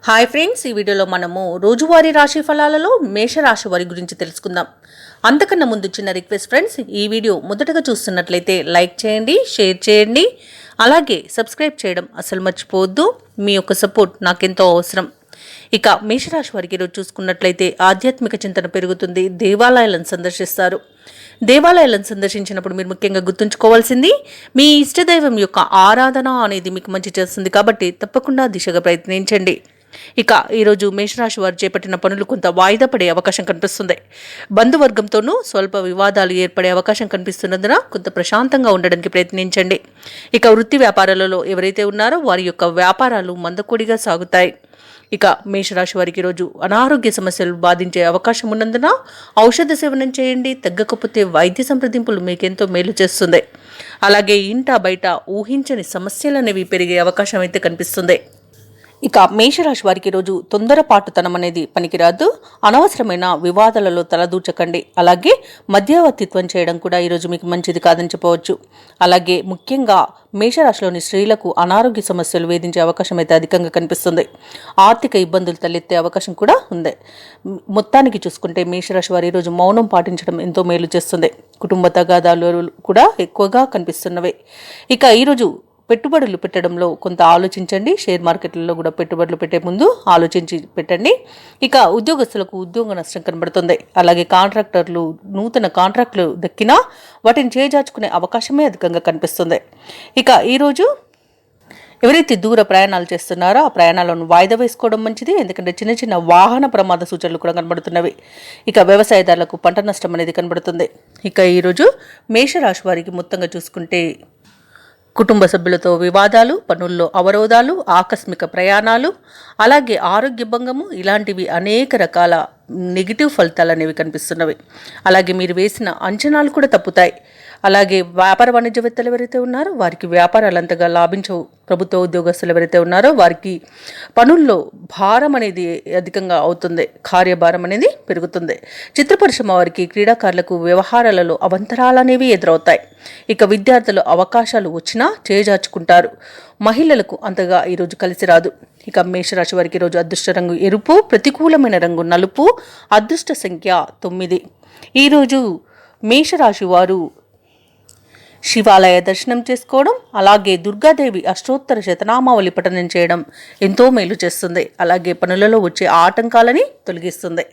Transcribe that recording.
Hi friends, ఈ వీడియోలో మనము రోజువారీ రాశి ఫలాలలో మేషరాశి వారి గురించి తెలుసుకుందాం. అంతకన్నా ముందు చిన్న రిక్వెస్ట్ ఫ్రెండ్స్, ఈ వీడియో మొదటగా చూస్తున్నట్లయితే లైక్ చేయండి, షేర్ చేయండి, అలాగే సబ్స్క్రైబ్ చేయడం అసలు మర్చిపోవద్దు. మీ యొక్క సపోర్ట్ నాకెంతో అవసరం. ఇక మేషరాశి వారికి ఈరోజు చూసుకున్నట్లయితే ఆధ్యాత్మిక చింతన పెరుగుతుంది. దేవాలయాలను సందర్శిస్తారు. దేవాలయాలను సందర్శించినప్పుడు మీరు ముఖ్యంగా గుర్తుంచుకోవాల్సింది మీ ఇష్టదైవం యొక్క ఆరాధన అనేది మీకు మంచి చేస్తుంది కాబట్టి తప్పకుండా దిశగా ప్రయత్నించండి. ఇక ఈరోజు మేషరాశి వారు చేపట్టిన పనులు కొంత వాయిదా పడే అవకాశం కనిపిస్తుంది. బంధువర్గంతోనూ స్వల్ప వివాదాలు ఏర్పడే అవకాశం కనిపిస్తున్నందున కొంత ప్రశాంతంగా ఉండడానికి ప్రయత్నించండి. ఇక వృత్తి వ్యాపారాలలో ఎవరైతే ఉన్నారో వారి యొక్క వ్యాపారాలు మందకొడిగా సాగుతాయి. ఇక మేషరాశి వారికి ఈరోజు అనారోగ్య సమస్యలు బాధించే అవకాశం ఉన్నందున ఔషధ సేవనం చేయండి. తగ్గకపోతే వైద్య సంప్రదింపులు మీకెంతో మేలు చేస్తుంది. అలాగే ఇంట బయట ఊహించని సమస్యలు అనేవి పెరిగే అవకాశం అయితే కనిపిస్తుంది. ఇక మేషరాశి వారికి ఈరోజు తొందరపాటుతనం అనేది పనికిరాదు. అనవసరమైన వివాదాలలో తలదూచకండి. అలాగే మధ్యవర్తిత్వం చేయడం కూడా ఈరోజు మీకు మంచిది కాదని చెప్పవచ్చు. అలాగే ముఖ్యంగా మేషరాశిలోని స్త్రీలకు అనారోగ్య సమస్యలు వేధించే అవకాశం అయితే అధికంగా కనిపిస్తుంది. ఆర్థిక ఇబ్బందులు తలెత్తే అవకాశం కూడా ఉంది. మొత్తానికి చూసుకుంటే మేషరాశి వారు ఈరోజు మౌనం పాటించడం ఎంతో మేలు చేస్తుంది. కుటుంబ తగాదాలు కూడా ఎక్కువగా కనిపిస్తున్నవి. ఇక ఈరోజు పెట్టుబడులు పెట్టడంలో కొంత ఆలోచించండి. షేర్ మార్కెట్లలో కూడా పెట్టుబడులు పెట్టే ముందు ఆలోచించి పెట్టండి. ఇక ఉద్యోగస్తులకు ఉద్యోగ నష్టం కనబడుతుంది. అలాగే కాంట్రాక్టర్లు నూతన కాంట్రాక్టులు దక్కినా వాటిని చేజార్చుకునే అవకాశమే అధికంగా కనిపిస్తుంది. ఇక ఈరోజు ఎవరైతే దూర ప్రయాణాలు చేస్తున్నారో ఆ ప్రయాణాలను వాయిదా వేసుకోవడం మంచిది. ఎందుకంటే చిన్న చిన్న వాహన ప్రమాద సూచనలు కూడా కనబడుతున్నవి. ఇక వ్యవసాయదారులకు పంట నష్టం అనేది కనబడుతుంది. ఇక ఈరోజు మేషరాశి వారికి మొత్తంగా చూసుకుంటే కుటుంబ సభ్యులతో వివాదాలు, పనుల్లో అవరోధాలు, ఆకస్మిక ప్రయాణాలు, అలాగే ఆరోగ్య భంగము, ఇలాంటివి అనేక రకాల నెగిటివ్ ఫలితాలు అనేవి కనిపిస్తున్నవి. అలాగే మీరు వేసిన అంచనాలు కూడా తప్పుతాయి. అలాగే వ్యాపార వాణిజ్యవేత్తలు ఎవరైతే ఉన్నారో వారికి వ్యాపారాలు అంతగా లాభించవు. ప్రభుత్వ ఉద్యోగస్తులు ఎవరైతే ఉన్నారో వారికి పనుల్లో భారం అనేది అధికంగా అవుతుంది. కార్యభారం అనేది పెరుగుతుంది. చిత్ర పరిశ్రమ వారికి, క్రీడాకారులకు వ్యవహారాలలో అవంతరాలు అనేవి ఎదురవుతాయి. ఇక విద్యార్థులు అవకాశాలు వచ్చినా చేజార్చుకుంటారు. మహిళలకు అంతగా ఈరోజు కలిసి రాదు. ఇక మేషరాశి వారికి ఈరోజు అదృష్ట రంగు ఎరుపు, ప్రతికూలమైన రంగు నలుపు, అదృష్ట సంఖ్య 9. ఈరోజు మేషరాశి వారు శివాలయ దర్శనం చేసుకోవడం, అలాగే దుర్గాదేవి అష్టోత్తర శతనామావళి పఠనం చేయడం ఎంతో మేలు చేస్తుంది. అలాగే పనులలో వచ్చే ఆటంకాలని తొలగిస్తుంది.